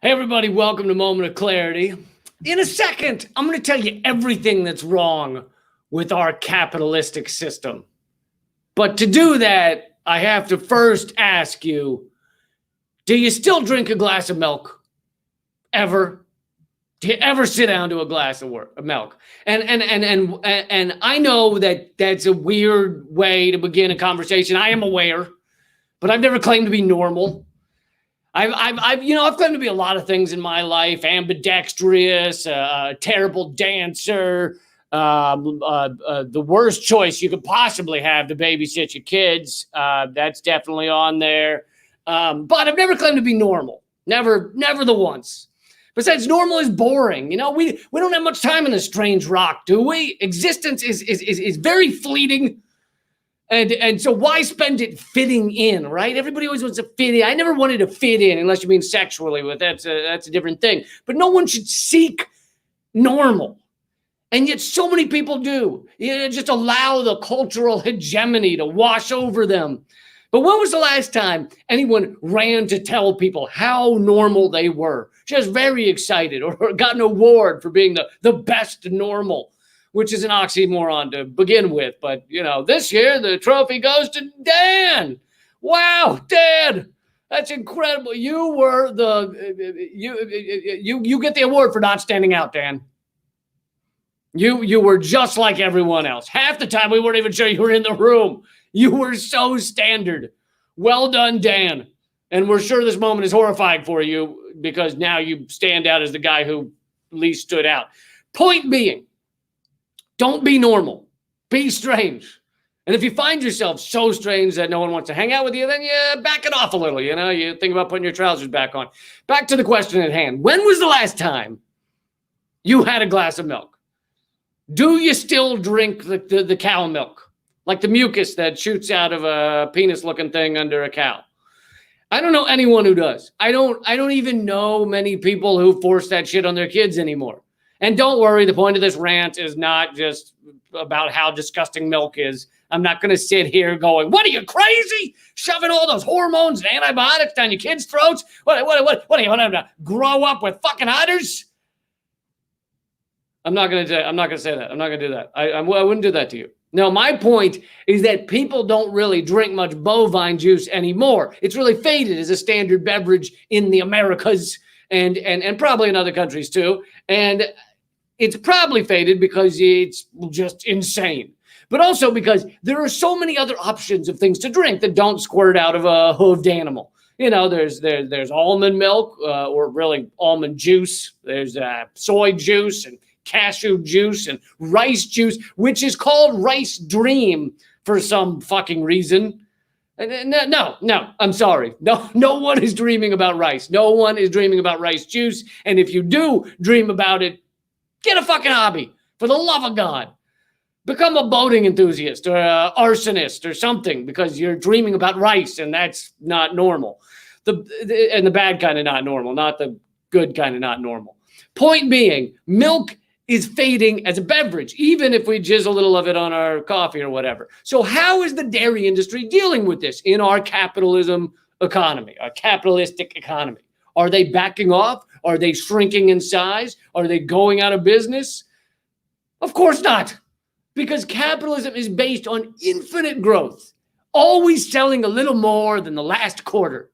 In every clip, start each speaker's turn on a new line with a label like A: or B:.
A: Hey, everybody, welcome to Moment of Clarity. In a second, I'm going to tell you everything that's wrong with our capitalistic system. But to do that, I have to first ask you, do you still drink a glass of milk? Ever? Do you ever sit down to a glass of milk? And I know that that's a weird way to begin a conversation. I am aware, but I've never claimed to be normal. I've claimed to be a lot of things in my life: ambidextrous, terrible dancer, the worst choice you could possibly have to babysit your kids. That's definitely on there. But I've never claimed to be normal. Never the once. Besides, normal is boring. You know, we don't have much time in this strange rock, do we? Existence is very fleeting. And so why spend it fitting in, right? Everybody always wants to fit in. I never wanted to fit in, unless you mean sexually, but that's a different thing. But no one should seek normal. And yet so many people do. Just allow the cultural hegemony to wash over them. But when was the last time anyone ran to tell people how normal they were? Just very excited, or got an award for being the best normal, which is an oxymoron to begin with. But, this year the trophy goes to Dan. Wow, Dan, that's incredible. You were you get the award for not standing out, Dan. You were just like everyone else. Half the time we weren't even sure you were in the room. You were so standard. Well done, Dan. And we're sure this moment is horrifying for you, because now you stand out as the guy who least stood out. Point being, don't be normal. Be strange. And if you find yourself so strange that no one wants to hang out with you, then back it off a little. You think about putting your trousers back on. Back to the question at hand. When was the last time you had a glass of milk? Do you still drink the cow milk? Like the mucus that shoots out of a penis-looking thing under a cow? I don't know anyone who does. I don't even know many people who force that shit on their kids anymore. And don't worry, the point of this rant is not just about how disgusting milk is. I'm not going to sit here going, what are you, crazy? Shoving all those hormones and antibiotics down your kids' throats? What are you want to grow up with fucking udders? I'm not going to say that. I'm not going to do that. I wouldn't do that to you. No, my point is that people don't really drink much bovine juice anymore. It's really faded as a standard beverage in the Americas and probably in other countries too. And it's probably faded because it's just insane. But also because there are so many other options of things to drink that don't squirt out of a hooved animal. There's almond milk, or really almond juice. There's soy juice and cashew juice and rice juice, which is called Rice Dream for some fucking reason. No, I'm sorry. No one is dreaming about rice. No one is dreaming about rice juice. And if you do dream about it, get a fucking hobby, for the love of God. Become a boating enthusiast or an arsonist or something, because you're dreaming about rice, and that's not normal. The bad kind of not normal, not the good kind of not normal. Point being, milk is fading as a beverage, even if we jizz a little of it on our coffee or whatever. So how is the dairy industry dealing with this in our capitalism economy, our capitalistic economy? Are they backing off? Are they shrinking in size? Are they going out of business? Of course not, because capitalism is based on infinite growth, always selling a little more than the last quarter.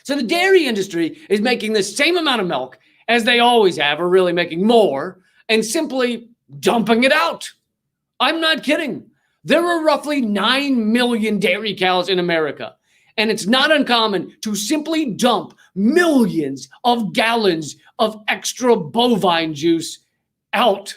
A: So the dairy industry is making the same amount of milk as they always have, or really making more, and simply dumping it out. I'm not kidding. There are roughly 9 million dairy cows in America, and it's not uncommon to simply dump millions of gallons of extra bovine juice out.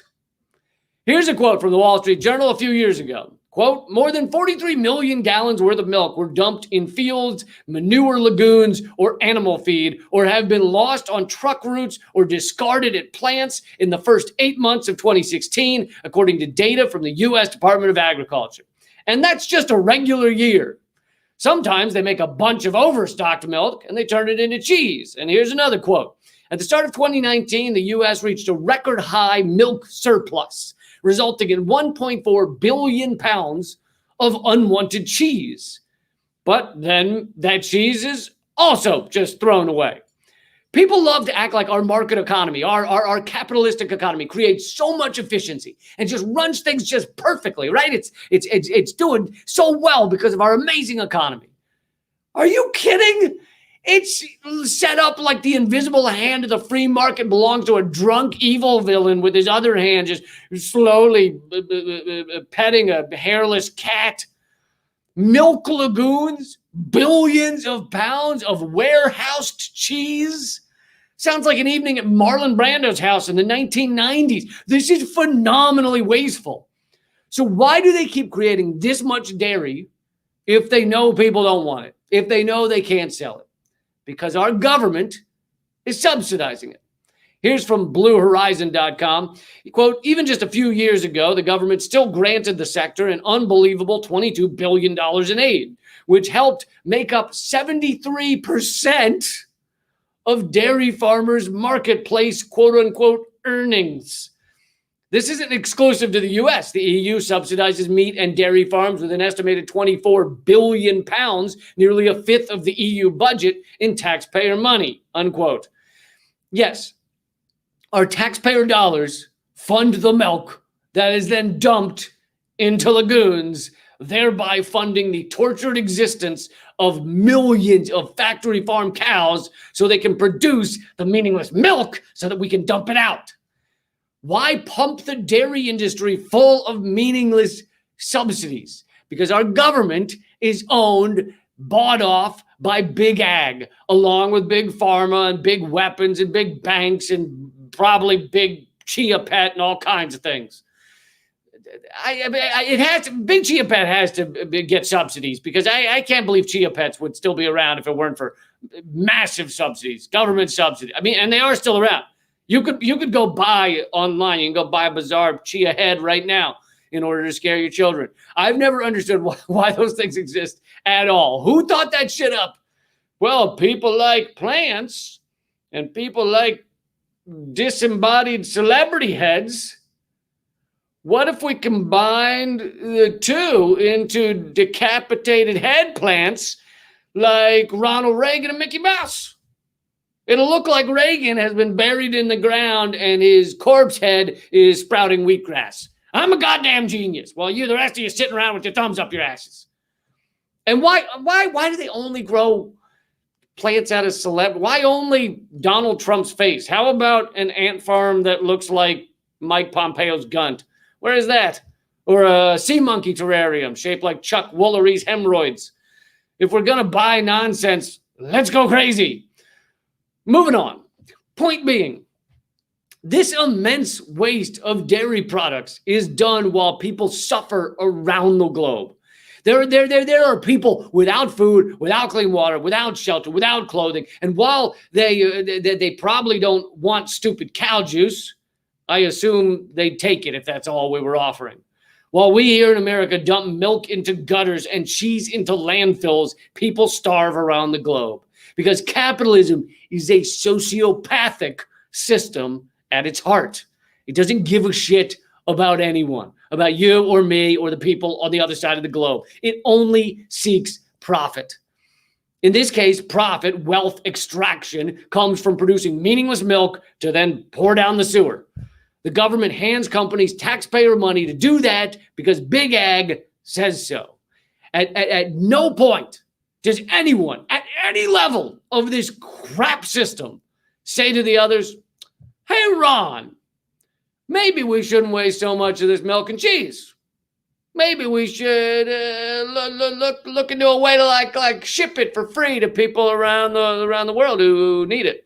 A: Here's a quote from the Wall Street Journal a few years ago. Quote, more than 43 million gallons worth of milk were dumped in fields, manure lagoons, or animal feed, or have been lost on truck routes or discarded at plants in the first 8 months of 2016, according to data from the U.S. Department of Agriculture. And that's just a regular year. Sometimes they make a bunch of overstocked milk and they turn it into cheese. And here's another quote. At the start of 2019, the U.S. reached a record high milk surplus, resulting in 1.4 billion pounds of unwanted cheese. But then that cheese is also just thrown away. People love to act like our market economy, our capitalistic economy creates so much efficiency and just runs things just perfectly, right? It's doing so well because of our amazing economy. Are you kidding? It's set up like the invisible hand of the free market belongs to a drunk evil villain with his other hand just slowly petting a hairless cat. Milk lagoons, billions of pounds of warehoused cheese. Sounds like an evening at Marlon Brando's house in the 1990s. This is phenomenally wasteful. So why do they keep creating this much dairy if they know people don't want it? If they know they can't sell it? Because our government is subsidizing it. Here's from BlueHorizon.com. Quote, even just a few years ago, the government still granted the sector an unbelievable $22 billion in aid, which helped make up 73% of dairy farmers' marketplace, quote unquote, earnings. This isn't exclusive to the US. The EU subsidizes meat and dairy farms with an estimated 24 billion pounds, nearly a fifth of the EU budget in taxpayer money, unquote. Yes, our taxpayer dollars fund the milk that is then dumped into lagoons, thereby funding the tortured existence of millions of factory farm cows so they can produce the meaningless milk so that we can dump it out. Why pump the dairy industry full of meaningless subsidies? Because our government is owned, bought off by big ag, along with big pharma and big weapons and big banks and probably big Chia Pet and all kinds of things. Big Chia Pet has to get subsidies because I can't believe Chia Pets would still be around if it weren't for massive subsidies, government subsidies. I mean, and they are still around. You could go buy online. You can go buy a bizarre chia head right now in order to scare your children. I've never understood why those things exist at all. Who thought that shit up? Well, people like plants and people like disembodied celebrity heads. What if we combined the two into decapitated head plants like Ronald Reagan and Mickey Mouse? It'll look like Reagan has been buried in the ground and his corpse head is sprouting wheatgrass. I'm a goddamn genius. While the rest of you sitting around with your thumbs up your asses. And why do they only grow plants out of celeb? Why only Donald Trump's face? How about an ant farm that looks like Mike Pompeo's gunt? Where is that? Or a sea monkey terrarium shaped like Chuck Woolery's hemorrhoids? If we're going to buy nonsense, let's go crazy. Moving on. Point being, this immense waste of dairy products is done while people suffer around the globe. There are people without food, without clean water, without shelter, without clothing. And while they probably don't want stupid cow juice, I assume they'd take it if that's all we were offering. While we here in America dump milk into gutters and cheese into landfills, people starve around the globe. Because capitalism is a sociopathic system at its heart. It doesn't give a shit about anyone, about you or me or the people on the other side of the globe. It only seeks profit. In this case, profit, wealth extraction, comes from producing meaningless milk to then pour down the sewer. The government hands companies taxpayer money to do that because big ag says so. At no point does anyone at any level of this crap system say to the others, hey, Ron, maybe we shouldn't waste so much of this milk and cheese. Maybe we should look into a way to like ship it for free to people around the world who need it.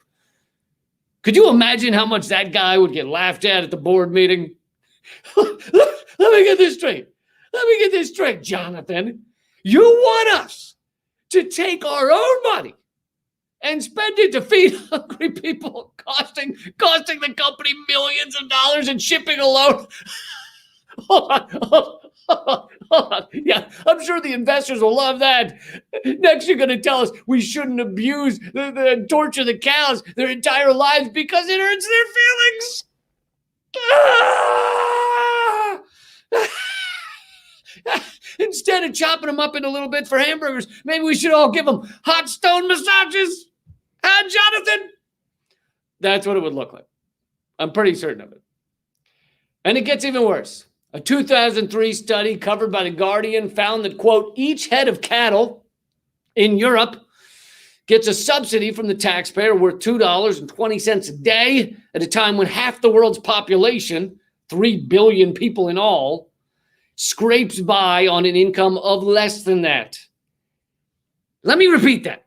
A: Could you imagine how much that guy would get laughed at the board meeting? Let me get this straight, Jonathan. You want us to take our own money and spend it to feed hungry people, costing the company millions of dollars in shipping alone? Hold on. Yeah, I'm sure the investors will love that. Next, you're going to tell us we shouldn't abuse the torture the cows their entire lives because it hurts their feelings. Instead of chopping them up into little bits for hamburgers, maybe we should all give them hot stone massages. Huh, Jonathan? That's what it would look like. I'm pretty certain of it. And it gets even worse. A 2003 study covered by The Guardian found that, quote, each head of cattle in Europe gets a subsidy from the taxpayer worth $2.20 a day at a time when half the world's population, 3 billion people in all, scrapes by on an income of less than that. Let me repeat that.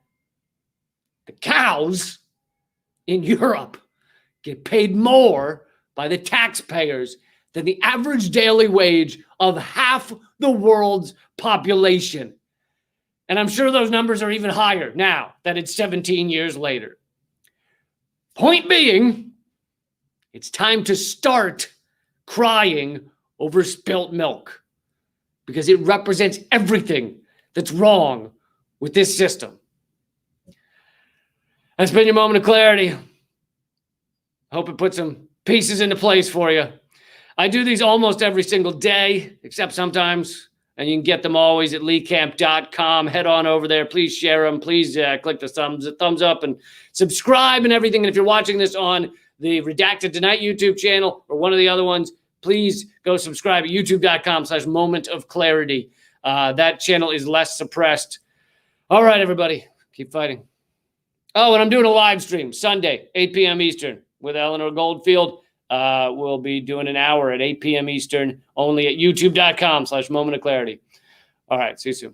A: The cows in Europe get paid more by the taxpayers than the average daily wage of half the world's population. And I'm sure those numbers are even higher now that it's 17 years later. Point being, it's time to start crying over spilt milk because it represents everything that's wrong with this system. That's been your moment of clarity. Hope it put some pieces into place for you. I do these almost every single day, except sometimes, and you can get them always at leecamp.com. Head on over there. Please share them. Please click the thumbs up and subscribe and everything. And if you're watching this on the Redacted Tonight YouTube channel or one of the other ones, please go subscribe at youtube.com/moment of clarity. That channel is less suppressed. All right, everybody, keep fighting. Oh, and I'm doing a live stream Sunday, 8 p.m. Eastern with Eleanor Goldfield. We'll be doing an hour at 8 p.m. Eastern only at youtube.com/moment of clarity. All right, see you soon.